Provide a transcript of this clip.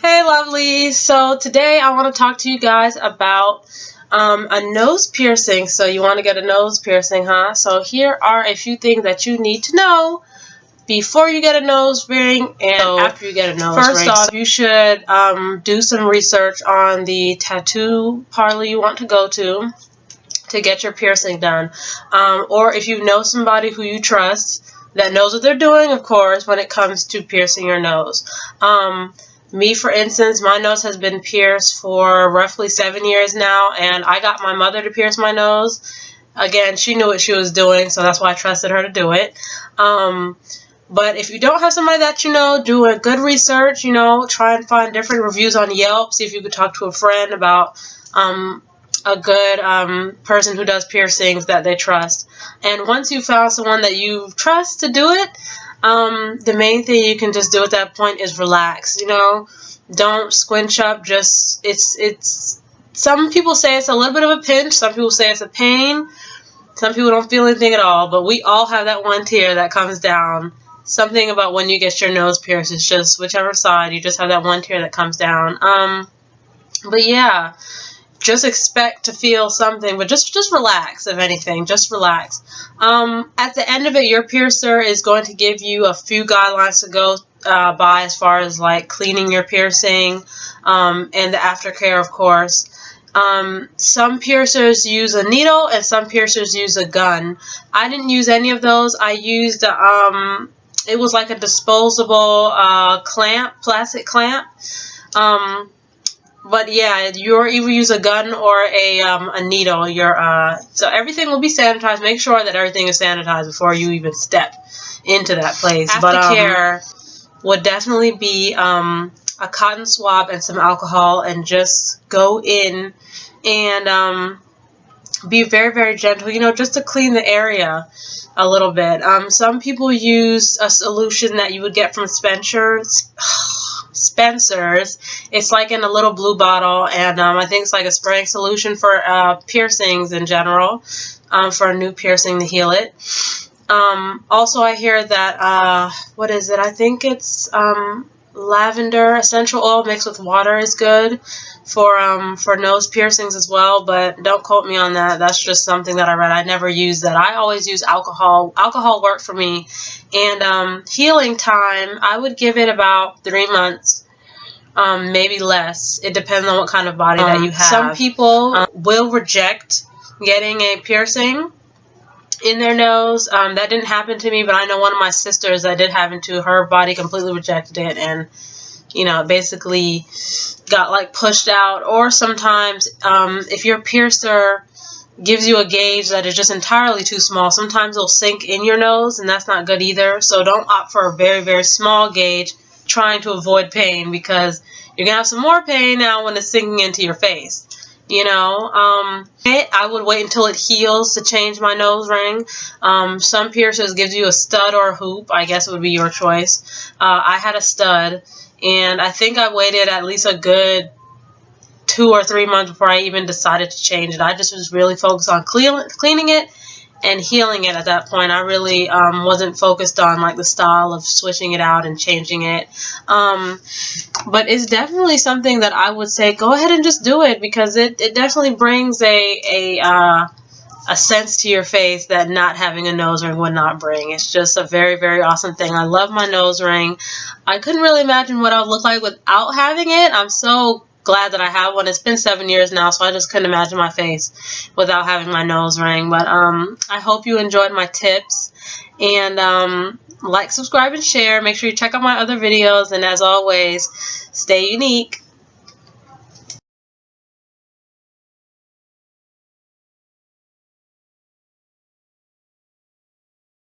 Hey lovelies, so today I want to talk to you guys about a nose piercing. So you want to get a nose piercing, huh? So here are a few things that you need to know before you get a nose ring and after you get a nose ring. First off, you should do some research on the tattoo parlor you want to go to get your piercing done. Or if you know somebody who you trust that knows what they're doing, of course, when it comes to piercing your nose. Me, for instance, my nose has been pierced for roughly 7 years now, and I got my mother to pierce my nose. Again, she knew what she was doing, so that's why I trusted her to do it. But if you don't have somebody that you know, do a good research, try and find different reviews on Yelp, see if you could talk to a friend about a good person who does piercings that they trust. And once you found someone that you trust to do it, the main thing you can just do at that point is relax. Don't squinch up. Just it's some people say it's a little bit of a pinch, some people say it's a pain, some people don't feel anything at all, but we all have that one tear that comes down. Something about when you get your nose pierced, it's just whichever side, you just have that one tear that comes down. But yeah, just expect to feel something, but just relax. If anything, just relax. At the end of it, your piercer is going to give you a few guidelines to go by as far as like cleaning your piercing and the aftercare, of course. Some piercers use a needle and some piercers use a gun. I didn't use any of those. I used it was like a disposable clamp, plastic clamp. But yeah, you either use a gun or a needle. So everything will be sanitized. Make sure that everything is sanitized before you even step into that place. Aftercare would definitely be a cotton swab and some alcohol, and just go in and be very, very gentle, just to clean the area a little bit. Some people use a solution that you would get from Spencer's. It's like in a little blue bottle, and I think it's like a spraying solution for piercings in general, for a new piercing to heal it. Also, I hear that what is it? I think it's lavender essential oil mixed with water is good for nose piercings as well, but don't quote me on that. That's just something that I read. I never use that. I always use alcohol. Alcohol worked for me. And healing time, I would give it about 3 months, maybe less. It depends on what kind of body that you have. Some people will reject getting a piercing in their nose. That didn't happen to me, but I know one of my sisters that did happen to. Her body completely rejected it, and basically got like pushed out. Or sometimes if your piercer gives you a gauge that is just entirely too small, sometimes it'll sink in your nose, and that's not good either. So don't opt for a very, very small gauge trying to avoid pain, because you're gonna have some more pain now when it's sinking into your face. I would wait until it heals to change my nose ring. Some piercers gives you a stud or a hoop. I guess it would be your choice. I had a stud, and I think I waited at least a good 2 or 3 months before I even decided to change it. I just was really focused on cleaning it and healing it at that point. I really wasn't focused on like the style of switching it out and changing it. But it's definitely something that I would say go ahead and just do it, because it definitely brings a sense to your face that not having a nose ring would not bring. It's just a very, very awesome thing. I love my nose ring. I couldn't really imagine what I would look like without having it. I'm so glad that I have one. It's been 7 years now, so I just couldn't imagine my face without having my nose ring. But I hope you enjoyed my tips, and like, subscribe, and share. Make sure you check out my other videos, and as always, stay unique.